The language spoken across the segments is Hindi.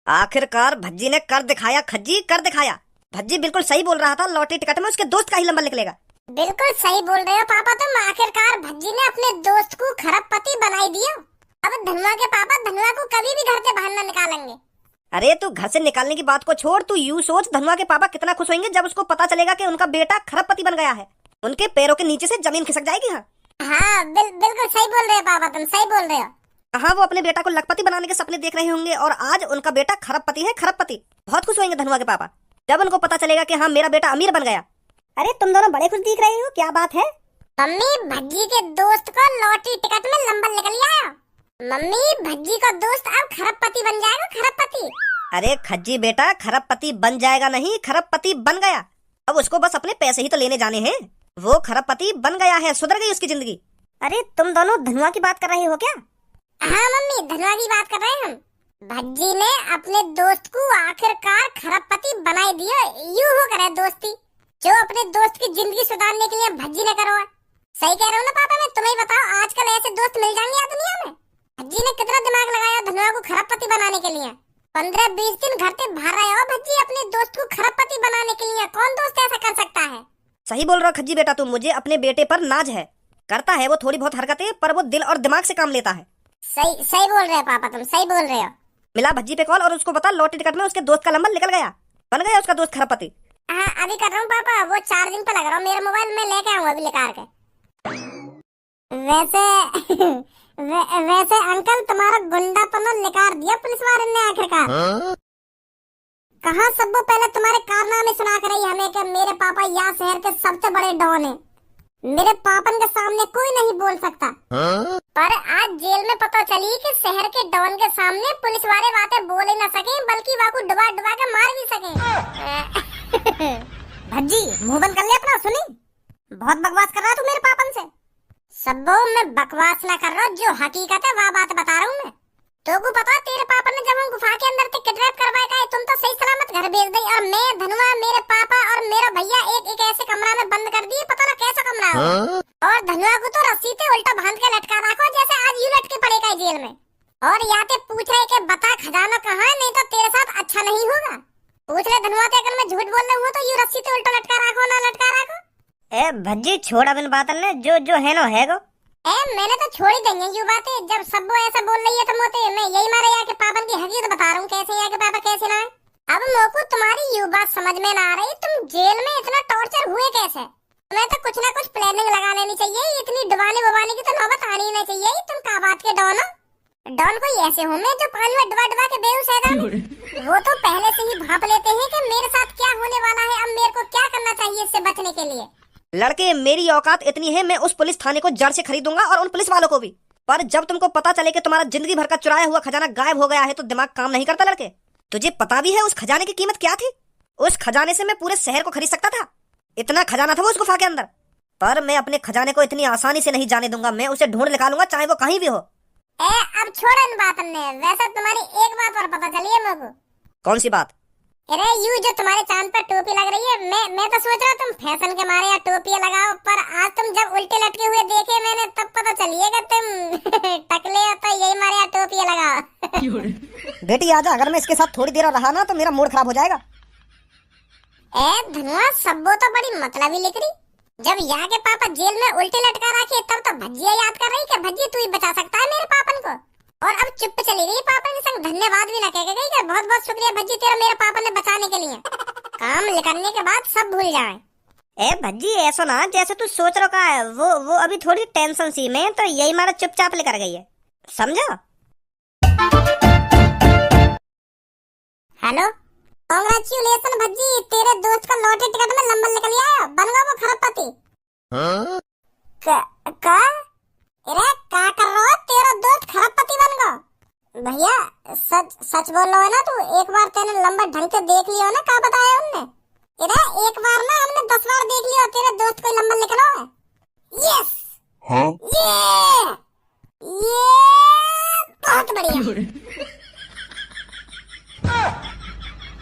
आखिरकार भज्जी ने कर दिखाया, खज्जी कर दिखाया। भज्जी बिल्कुल सही बोल रहा था, लॉटरी टिकट में उसके दोस्त का ही नंबर निकलेगा। बिल्कुल सही बोल रहे हो पापा तुम। आखिरकार भज्जी ने अपने दोस्त को खरबपति बनाई दिया। अब धनुआ के पापा धनुआ को कभी भी घर से बाहर न निकालेंगे। अरे तू घर से निकालने की बात को छोड़, तू यूं सोच धनुआ के पापा कितना खुश होंगे जब उसको पता चलेगा कि उनका बेटा खरबपति बन गया है। उनके पैरों के नीचे से जमीन खिसक जाएगी। हाँ बिल्कुल सही बोल रहे हो पापा, तुम सही बोल रहे हो। हाँ, वो अपने बेटा को लखपति बनाने के सपने देख रहे होंगे और आज उनका बेटा खरबपति है। खरबपति बहुत खुश होंगे धनुआ के पापा जब उनको पता चलेगा कि हाँ मेरा बेटा अमीर बन गया। अरे तुम दोनों बड़े खुश दिख रहे हो, क्या बात है? मम्मी भज्जी के दोस्त को लॉटरी टिकट में नंबर निकल आया। मम्मी भज्जी का दोस्त अब खरबपति बन जाएगा, खरबपति। अरे खज्जी बेटा, खरबपति बन जाएगा नहीं, खरबपति बन गया। अब उसको बस अपने पैसे ही तो लेने जाने हैं। वो खरबपति बन गया है, सुधर गई उसकी जिंदगी। अरे तुम दोनों धनुआ की बात कर रहे हो क्या? हाँ मम्मी धनुआ की बात कर रहे हैं हम। भज्जी ने अपने दोस्त को आखिरकार खरबपति बनाई दिया। यूं हो करे दोस्ती जो अपने दोस्त की जिंदगी सुधारने के लिए भज्जी ने करो है। सही कह रहे हो ना पापा? मैं तुम्हें बताओ आजकल ऐसे दोस्त मिल जाएंगे यार दुनिया में। भज्जी ने कितना दिमाग लगाया धनुआ को खरबपति बनाने के लिए। 15-20 दिन घर से बाहर रहे हो भज्जी अपने दोस्त को खरबपति बनाने के लिए। कौन दोस्त ऐसा कर सकता है? सही बोल रहा खज्जी बेटा, तुम मुझे अपने बेटे पर नाज है। करता है वो थोड़ी बहुत हरकतें, पर वो दिल और दिमाग से काम लेता है। सही बोल रहे हो पापा, तुम सही बोल रहे हो। मिला भज्जी पे कॉल और उसको बता लॉटरी टिकट में उसके दोस्त का नंबर निकल गया, बन गया उसका दोस्त खरबपति। हाँ अभी कर रहा हूँ पापा, वो चार्जिंग पे लग रहा हूँ। मेरा मोबाइल में लेके आऊंगा अभी लेकर के। वैसे अंकल तुम्हारा गुंडापना निकाल दिया पुलिस वाले ने आखिरकार। कहाँ सबको पहले तुम्हारे कारनामे सुना कर रही हमें कि मेरे पापा यहाँ शहर के सबसे बड़े डॉन हैं। मेरे पापन के सामने कोई नहीं बोल सकता। पर आज जेल में पता चली कि शहर के डॉन के सामने पुलिस वाले बातें बोल ही न सके बल्कि वाको डुबा डुबा के मार भी सके। भज्जी मुंह बंद कर ले अपना, सुनी? बहुत बकवास कर रहा तू मेरे पापन से। सबो मैं बकवास ना कर रहा हूँ, जो हकीकत है वह बात बता रहा हूँ मैं। तो को पता तेरे पापा ने जब हम गुफा के अंदर से किडनैप करवाया था तुम तो सही सलामत घर भेज दी और मैं धनुआ मेरे पापा और मेरा भैया एक ऐसे कमरा में बंद कर दिए, पता ना कैसा कमरा हो। और धनुआ को तो रस्सी से उल्टा बांध के लटका रखो जैसे आज यूं लटके पड़ेगा जेल में। और यहाँ पे पूछ रहे कि बता खजाना कहाँ है, नहीं तो तेरे साथ अच्छा नहीं होगा। पूछ ले धनुआ ते अगर मैं झूठ बोल रहा हूँ तो यूं रस्सी से उल्टा लटका रखो ना लटका रखो। ए भज्जी छोड़ अब इन बातों ने, जो है नो है गो। मैंने तो छोड़ ही देंगे यू बातें। जब सबो ऐसा बोल रही है तो मोते मैं यही मारे यहाँ के पापन की हकीकत बता रहा हूँ कैसे यहाँ के पापा कैसे ना है। अब मोको तुम्हारी यू बात समझ में ना आ रही, तुम जेल में इतना टॉर्चर हुए कैसे? तुम्हें तो कुछ ना कुछ प्लानिंग लगा लेनी चाहिए। इतनी डुबाने बुबाने की तो नौबत आनी ही नहीं चाहिए। तुम का बात के डॉन हो? डॉन कोई ऐसे हो मैं जो पानी में डुबा डुबा के बेहोश है। वो तो पहले से ही भाप लेते हैं कि मेरे साथ क्या होने वाला है, अब मेरे को क्या करना चाहिए इससे बचने के लिए। लड़के मेरी औकात इतनी है, मैं उस पुलिस थाने को जड़ से खरीदूंगा और उन पुलिस वालों को भी। पर जब तुमको पता चले कि तुम्हारा जिंदगी भर का चुराया हुआ खजाना गायब हो गया है तो दिमाग काम नहीं करता लड़के। तुझे पता भी है उस खजाने की कीमत क्या थी? उस खजाने से मैं पूरे शहर को खरीद सकता था। इतना खजाना था वो उस गुफा के अंदर। पर मैं अपने खजाने को इतनी आसानी से नहीं जाने दूंगा। मैं उसे ढूंढ निकालूंगा चाहे वो कहीं भी हो। अब छोड़ इन बात ने। वैसे तुम्हारी एक बात और पता चली है मेरे को। कौन सी बात? अरे यू जो तुम्हारे चांद पर टोपी लग रही है, मैं तो सोच रहा तुम फैशन के मारे या टोपी लगाओ, पर आज तुम जब उल्टे लटके हुए देखे मैंने तब पता चलिएगा तुम टकले हो तो यही मारे या टोपी लगाओ। बेटी आजा, अगर मैं इसके साथ थोड़ी देर रहा ना तो मेरा मूड खराब हो जाएगा। धनुआ सबो तो बड़ी मतलबी लिख रही। जब यहाँ के पापा जेल में उल्टे लटका रखे तब तो भज्जिया याद कर रही कि भज्जी तू ही बचा सकता है मेरे पापन को। और अब चुप चली गई, पापा के संग धन्यवाद भी ना कह गई कि बहुत बहुत शुक्रिया भज्जी तेरा मेरे पापा ने बचाने के लिए। काम करने के बाद सब भूल जाए। ए भज्जी ऐसा ना जैसे तू सोच रहा है, वो अभी थोड़ी टेंशन सी में तो यही मारा चुपचाप लेकर गई है, समझा? हेलो कांग्रेचुलेशन भज्जी, तेरे दोस्त का लॉटरी टिकट में नंबर निकल आया, बन गया वो खरबपति। का अरे क्या कर रहा हो? तेरा दोस्त खरबपति बन गया। भैया सच बोल रहा है ना तू? एक बार तेरे नंबर ढंग से देख लियो ना, क्या बताया उनने? अरे एक बार ना हमने 10 बार देख लिया, तेरे दोस्त को नंबर निकला है। यस हाँ? ये बहुत बढ़िया।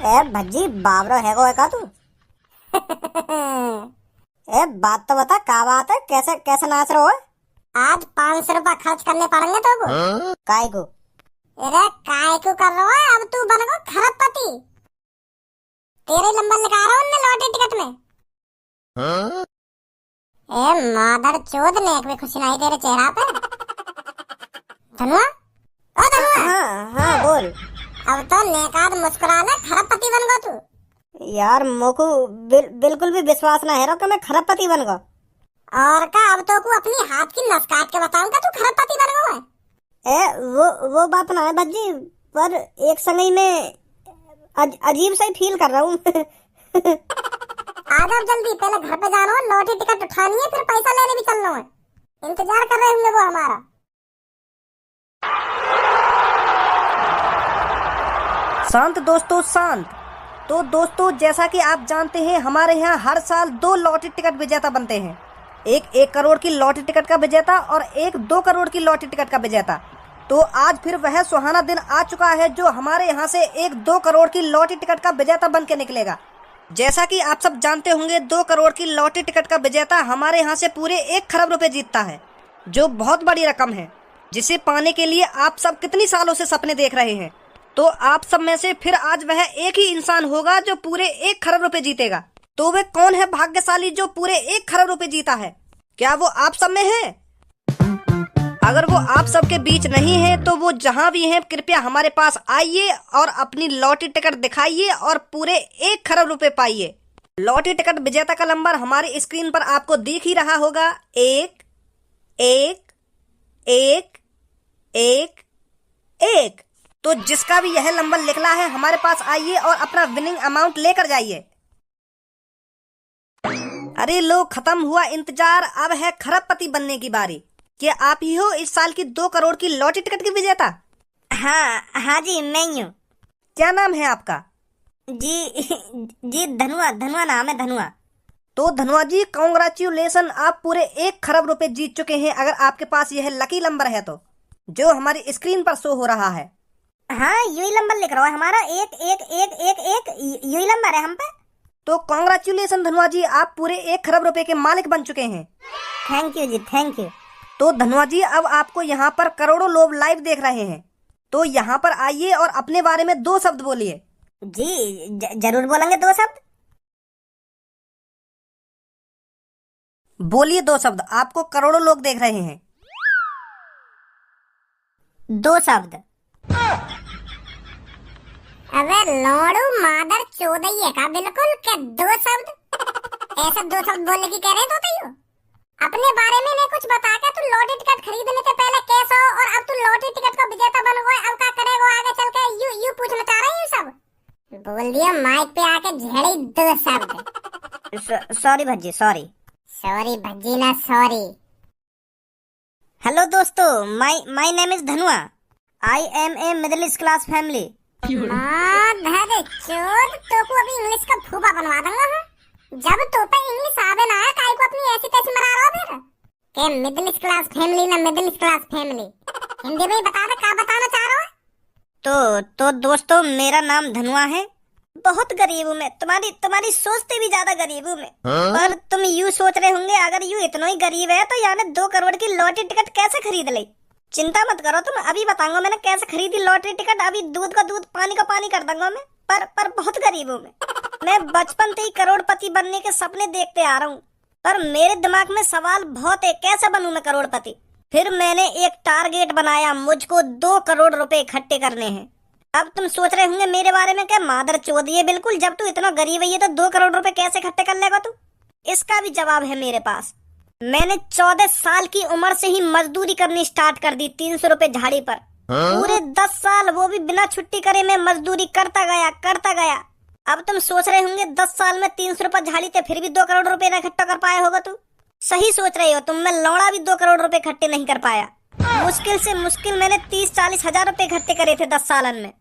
ए भज्जी बाबरो है गो का तू? ए बात तो बता, क्या बात है? कैसे नाच रहे हो? आज 500 रुपया खर्च करने पड़ेंगे तो काय को? अरे काय को कर रहा है, अब तू बन गो खरबपति। तेरे नंबर लिखा रहा हूँ लॉटरी टिकट में। ए मादर चोद, नेक में खुशी नहीं तेरे चेहरा पे। धनुआ, ओ धनुआ। हाँ हाँ बोल। अब तो नेकाद मुस्कुरा ले, खरबपति बन गो तू। यार मोको बिल्कुल भी विश्वास ना है रो कि मैं खरबपति बन गो। और का अब तो को अपनी हाथ की नस काट के बताऊंगा तू खरबपति बन गो है। वो बात ना है भज्जी, पर एक समय में अजीब सा ही फील कर रहा हूँ। आ जाओ जल्दी, पहले घर पे जाना है, लॉटरी टिकट उठानी है, फिर पैसा लेने भी चलना है। इंतजार कर रहे होंगे वो हमारा। शांत दोस्तों शांत। तो दोस्तों जैसा कि आप जानते हैं हमारे यहाँ हर साल 2 लॉटरी टिकट विजेता बनते हैं। एक 1 करोड़ की लॉटरी टिकट का विजेता और एक 2 करोड़ की लॉटरी टिकट का विजेता। तो आज फिर वह सुहाना दिन आ चुका है जो हमारे यहाँ से एक 2 करोड़ की लॉटरी टिकट का विजेता बन के निकलेगा। जैसा कि आप सब जानते होंगे 2 करोड़ की लॉटरी टिकट का विजेता हमारे यहाँ से पूरे 1 खरब रुपए जीतता है, जो बहुत बड़ी रकम है, जिसे पाने के लिए आप सब कितनी सालों से सपने देख रहे हैं। तो आप सब में से फिर आज वह एक ही इंसान होगा जो पूरे 1 खरब रुपए जीतेगा। तो वह कौन है भाग्यशाली जो पूरे 1 खरब रुपए जीता है? क्या वो आप सब में है? अगर वो आप सबके बीच नहीं है तो वो जहां भी हैं कृपया हमारे पास आइए और अपनी लॉटरी टिकट दिखाइए और पूरे 1 खरब रुपए पाइए। लॉटरी टिकट विजेता का नंबर हमारी स्क्रीन पर आपको दिख ही रहा होगा, 1 1 1 1 1। तो जिसका भी यह नंबर निकला है हमारे पास आइए और अपना विनिंग अमाउंट लेकर जाइए। अरे लो, खत्म हुआ इंतजार, अब है खरबपति बनने की बारी। क्या आप ही हो इस साल की 2 करोड़ की लॉटरी टिकट की विजेता? हाँ जी मैं ही हूँ। क्या नाम है आपका? जी धनुआ नाम है, धनुआ। तो धनुआ जी कांग्रेचुलेसन, आप पूरे 1 खरब रुपए जीत चुके हैं अगर आपके पास यह लकी नंबर है तो, जो हमारी स्क्रीन पर शो हो रहा है। हाँ यही नंबर लिख रहा है हमारा, 1 1 1 1 1, यही नंबर है हम पे। तो कांग्रेचुलेसन धनुआ जी, आप पूरे 1 खरब रुपए के मालिक बन चुके हैं। Thank you ji, thank you. तो धनुआ जी अब आपको यहाँ पर करोड़ों लोग लाइव देख रहे हैं, तो यहाँ पर आइए और अपने बारे में 2 शब्द बोलिए। जी जरूर बोलेंगे 2 शब्द। बोलिए 2 शब्द, आपको करोड़ों लोग देख रहे हैं। 2 शब्द। अबे लोड़ू मादर चोदइये का बिल्कुल के 2 शब्द, ऐसा 2 शब्द बोलने की कह रहे तो तैयो। अपने बारे में नहीं कुछ बता के तू लॉटरी टिकट खरीदने के पहले कैसा हो और अब तू लॉटरी टिकट का विजेता बन गया, अब क्या करेगा आगे चल के? यू पूछना चाह रहे हैं सब? बोल दिया माइक पे आके झेड़ी 2 शब्द। Sorry Bhajji, sorry. Sorry Bhajji ना सॉरी। हेलो दोस्तों, my name is Dhanua. I am a middle class family. माधर चोद, तो को अभी इंग्लिश का फूफा बनवा दूंगा। जब तो पे इंग्लिश आवे ना है, काई को अपनी ऐसी तैसी मरा रहा फिर के मिडिल क्लास फैमिली ना मिडिल क्लास फैमिली। हिंदी में बता दे क्या बताना चाह रहा है? तो दोस्तों मेरा नाम धनुआ है। बहुत गरीब हूँ मैं, तुम्हारी सोचते भी ज्यादा गरीब हूँ मैं। पर तुम यूँ सोच रहे होंगे अगर यूँ इतना ही गरीब है तो यार 2 करोड़ की लॉटरी टिकट कैसे खरीद ली। चिंता मत करो, तुम अभी बताऊंगा मैंने कैसे खरीदी लॉटरी टिकट। अभी दूध का दूध पानी का पानी कर दूंगा मैं। पर बहुत गरीब हूँ मैं बचपन से ही करोड़पति बनने के सपने देखते आ रहा हूँ, पर मेरे दिमाग में सवाल बहुत है, कैसे बनूं मैं करोड़पति। फिर मैंने एक टारगेट बनाया, मुझको 2 करोड़ रुपए इकट्ठे करने हैं। अब तुम सोच रहे होंगे मेरे बारे में क्या मादर चोद, ये बिल्कुल, जब तू इतना गरीब है तो 2 करोड़ रुपए कैसे इकट्ठे कर लेगा तू? इसका भी जवाब है मेरे पास। मैंने 14 साल की उम्र से ही मजदूरी करनी स्टार्ट कर दी, 300 रुपए झाड़ी पर। पूरे 10 साल वो भी बिना छुट्टी करे मैं मजदूरी करता गया। अब तुम सोच रहे होंगे 10 साल में 300 रुपए झाड़ी थे फिर भी 2 करोड़ रुपए न इकट्ठा कर पाया होगा तू। सही सोच रहे हो तुम, मैं लौड़ा भी 2 करोड़ रुपए इकट्ठे नहीं कर पाया। मुश्किल से मुश्किल मैंने 30-40 हजार रुपए इकट्ठे करे थे 10 सालन में।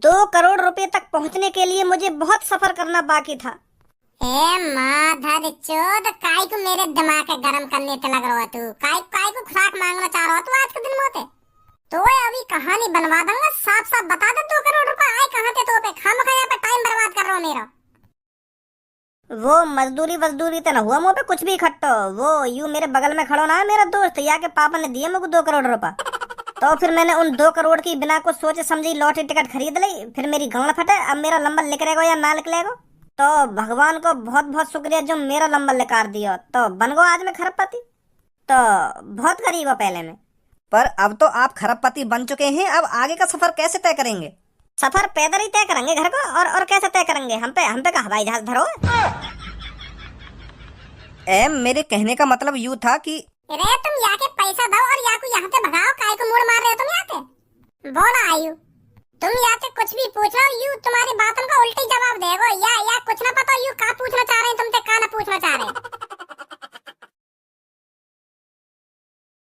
2 करोड़ रुपए तक पहुंचने के लिए मुझे बहुत सफर करना बाकी था। ए माधर चोद, काय को मेरे दिमाग के गरम करने पे लग रहा है तू? काय को खुराक मांगना चाह रहा है तू आज के दिन मोते? तो अभी कहानी बनवा दूंगा, साफ बता दे 2 करोड़ रुपए आए कहाँ थे तो पे? खामखा यहाँ पे टाइम बर्बाद कर रहा हूँ मेरा। वो मजदूरी तो न हुआ मुँह पे कुछ भी इकट्ठा। वो यू मेरे बगल में खड़ो ना मेरा दोस्त, या के पापा ने दिए मुझे 2 करोड़ रुपए। तो फिर मैंने उन 2 करोड़ की बिना कुछ सोचे समझी लॉटरी टिकट खरीद ली। फिर मेरी गांड फटे, अब मेरा नंबर निकलेगा या ना निकलेगा। तो भगवान को बहुत बहुत शुक्रिया जो मेरा नंबर निकाल दिया। तो बन गो आज मैं खरबपति। तो बहुत गरीब हो पहले में। पर अब तो आप खरबपति बन चुके हैं, अब आगे का सफर कैसे तय करेंगे? सफर पैदल ही तय करेंगे घर को, और कैसे तय करेंगे? हम पे का हवाई जहाज धरो। मेरे कहने का मतलब यूँ था कि रे तुम या के पैसा दो और या को यहाँ से भगाओ, काय को मुड़ मार रहे हो तुम यहाँ के? बोला आयु, तुम यहाँ से कुछ भी पूछ रहे हो, यू तुम्हारी बातों का उल्टी जवाब देगो। या कुछ ना पता यू का पूछना चाह रहे हैं, तुमसे का ना पूछना चाह रहे हैं।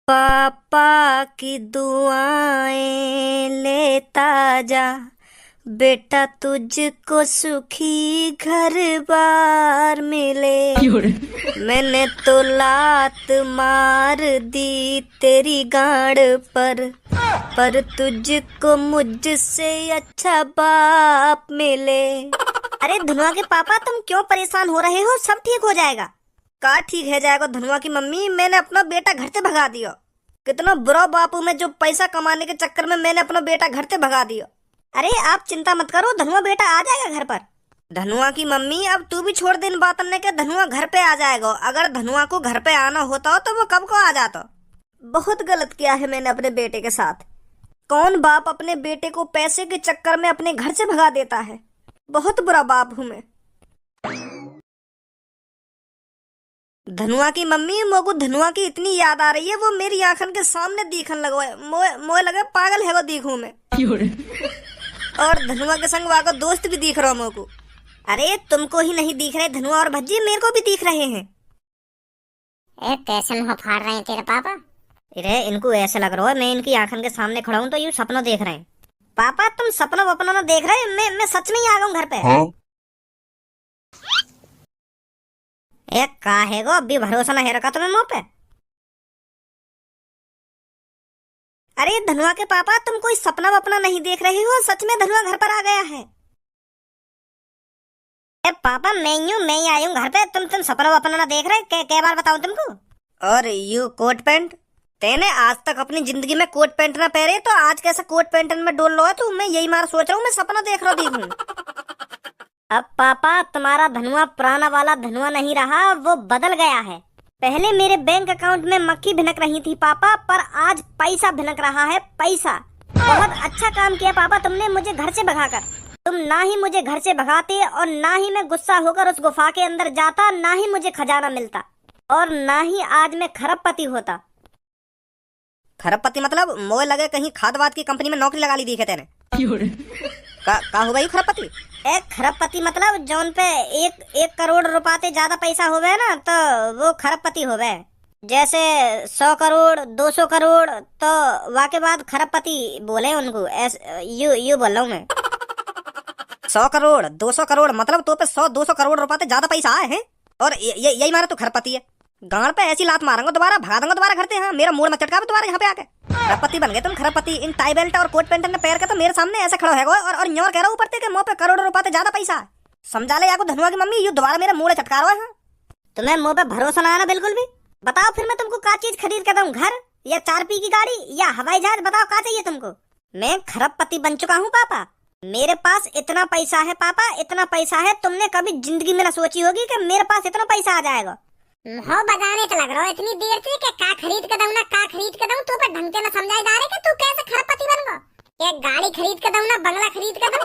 पापा की दुआएं लेता जा बेटा, तुझको सुखी घर बार मिले। मैंने तो लात मार दी तेरी गाड़ पर तुझको मुझसे अच्छा बाप मिले। अरे धनुआ के पापा, तुम क्यों परेशान हो रहे हो? सब ठीक हो जाएगा। का ठीक है जाएगा धनुआ की मम्मी, मैंने अपना बेटा घर से भगा दिया। कितना बुरा बापू मैं, जो पैसा कमाने के चक्कर में मैंने अपना बेटा घर से भगा दिया। अरे आप चिंता मत करो, धनुआ बेटा आ जाएगा घर पर। धनुआ की मम्मी अब तू भी छोड़ दे इन बातों ने के धनुआ घर पे आ जाएगा। अगर धनुआ को घर पे आना होता तो वो कब को आ जाता। बहुत गलत किया है मैंने अपने बेटे के साथ। कौन बाप अपने बेटे को पैसे के चक्कर में अपने घर से भगा देता है? बहुत बुरा बाप हूं मैं। धनुआ की मम्मी, मोको धनुआ की इतनी याद आ रही है, वो मेरी आंखन के सामने दिखन लगो। मोए लगे पागल है वो दिखूं मैं। और धनुआ के संग वहाँ का दोस्त भी दिख रहा मोको। अरे तुमको ही नहीं दिख रहे धनुआ और भज्जी, मेरे को भी दिख रहे हैं। कैसे मुंह फाड़ रहे हैं तेरे पापा? अरे इनको ऐसे लग रहा है मैं इनकी आंखन के सामने खड़ा हूँ तो ये सपना देख रहे हैं। पापा तुम सपना वपना ना देख रहे, मैं सच में ही आ गया हूँ घर पे। हाँ? एक का है गो, अभी भरोसा ना है रखा तुम्हें मुंह पे। अरे धनुआ के पापा, तुम कोई सपना वपना नहीं देख रहे हो, सच में धनुआ घर पर आ गया है। पापा मैं ही आई हूँ घर पे, तुम सपना वपना ना देख रहे? क्या बार बताऊं तुमको? और यू कोट पैंट, तेने आज तक अपनी जिंदगी में कोट पैंट ना पहने, तो आज कैसा कोट पैंट में डोल लो है तू? मैं यही मार सोच रहा हूँ, मैं सपना देख रहा हूँ। अब पापा तुम्हारा धनुआ पुराना वाला धनुआ नहीं रहा, वो बदल गया है। पहले मेरे बैंक अकाउंट में मक्खी भिनक रही थी पापा, पर आज पैसा भिनक रहा है, पैसा। बहुत अच्छा काम किया पापा तुमने मुझे घर से भगाकर। तुम ना ही मुझे घर से भगाते और ना ही मैं गुस्सा होकर उस गुफा के अंदर जाता, ना ही मुझे खजाना मिलता, और ना ही आज मैं खरबपति होता। खरबपति मतलब मोए लगे कहीं खाद वाद की कंपनी में नौकरी लगा ली दिखे तेने। का हो गई खरबपति? एक खरबपति मतलब जौन पे एक करोड़ रुपये ज्यादा पैसा होवे ना, तो वो खरबपति होवे। जैसे 100 करोड़ 200 करोड़, तो वाके बाद खरबपति बोले उनको। यू बोल रहा हूँ मैं। 100 करोड़ 200 करोड़ मतलब तो पे 100-200 करोड़ रुपये ज्यादा पैसा आए हैं, और यही मारा तू खरबपति है। गांड पे ऐसी लात मारूंगा दोबारा, भगा दूंगा दोबारा घर से। हाँ, मेरा मूड मत चटका दोबारा यहाँ पे आके। खरबपति बन गए तुम, खरबपति। इन टाई बेल्ट और कोट पैंट में पैर के तो मेरे सामने ऐसे खड़ा है और न्योर कह रहा हूँ ऊपर के मुंह पे करोड़ों रुपये ज्यादा पैसा है। समझा ले याको धनुआ की मम्मी, यू दोबारा मेरा मूड चटका रहा है। तुम्हें मुंह पे भरोसा ना आना बिल्कुल भी? बताओ फिर मैं तुमको क्या चीज खरीद के दूं, घर या 4 की गाड़ी या हवाई जहाज? बताओ क्या चाहिए तुमको? मैं खरबपति बन चुका हूँ पापा, मेरे पास इतना पैसा है पापा, इतना पैसा है तुमने कभी जिंदगी में ना सोची होगी कि मेरे पास इतना पैसा आ जाएगा। हो बजाने तो लग रहा है इतनी देर से कि का खरीद के दूं ना का खरीद के दूं, तू पे ढंग से ना समझाई जा रहे कि तू कैसे खरबपति बन गो। एक गाड़ी खरीद के दूं ना बंगला खरीद के दूं?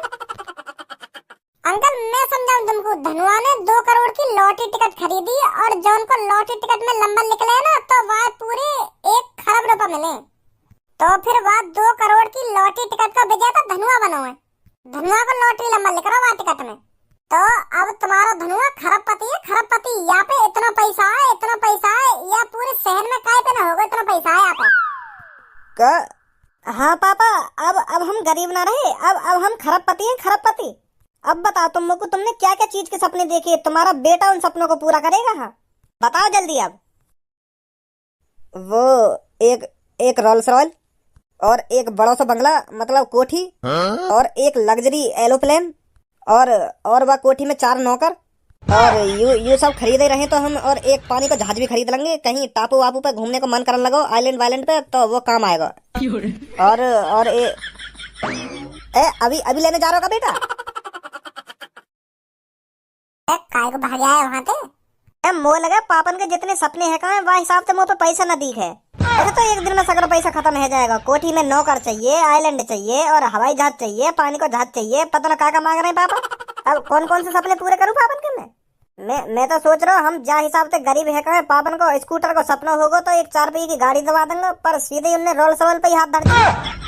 अंकल मैं समझाऊं तुमको, धनुआ ने 2 करोड़ की लॉटरी टिकट खरीदी और जौन को लॉटरी टिकट में नंबर निकले ना, तो वह पूरे 1 खरब रुपए मिले। तो फिर वह 2 करोड़ की लॉटरी टिकट का विजेता धनुआ बनो है। धनुआ को लॉटरी नंबर लिख रहा वह टिकट में। तो अब तुम्हारा धनुआ खरबपति है, खरबपति। यहाँ पे इतना पैसा है, इतना पैसा है, या पूरे शहर में काय पे ना होगा इतना पैसा है यहाँ पे। का? हाँ पापा, अब हम गरीब ना रहे, अब हम खरबपति हैं, खरबपति। अब बताओ तुमने क्या क्या चीज के सपने देखे? तुम्हारा बेटा उन सपनों को पूरा करेगा? हाँ बताओ जल्दी। अब वो एक रोल्स रॉयल और एक बड़ा सा बंगला मतलब कोठी, और एक लग्जरी एरोप्लेन, और वह कोठी में 4 नौकर, और यू सब खरीदे रहे तो हम और एक पानी का जहाज भी खरीद लेंगे, कहीं टापू वापू पे घूमने को मन करने लगो, आइलैंड वाइलैंड पे, तो वो काम आएगा। और अभी अभी लेने जा रहा होगा बेटा? काय को भाग आया वहाँ पे? मोह लगा पापन के जितने सपने हैं कहाँ, वह हिसाब से मुँह पे पैसा न दिख है। अरे तो एक दिन में सगरा पैसा खत्म हो जाएगा। कोठी में नौकर चाहिए, आइलैंड चाहिए, और हवाई जहाज चाहिए, पानी का जहाज चाहिए, पता न क्या मांग रहे हैं पापा। अब कौन कौन से सपने पूरे करूँ पापन के मैं तो सोच रहा हूँ, हम जा हिसाब से गरीब है कहाँ, पापन को स्कूटर को सपना होगा तो एक 4 पहिए की गाड़ी दबा देंगे, पर सीधे उन्हें रोल सवल पे ही हाथ धर दिया।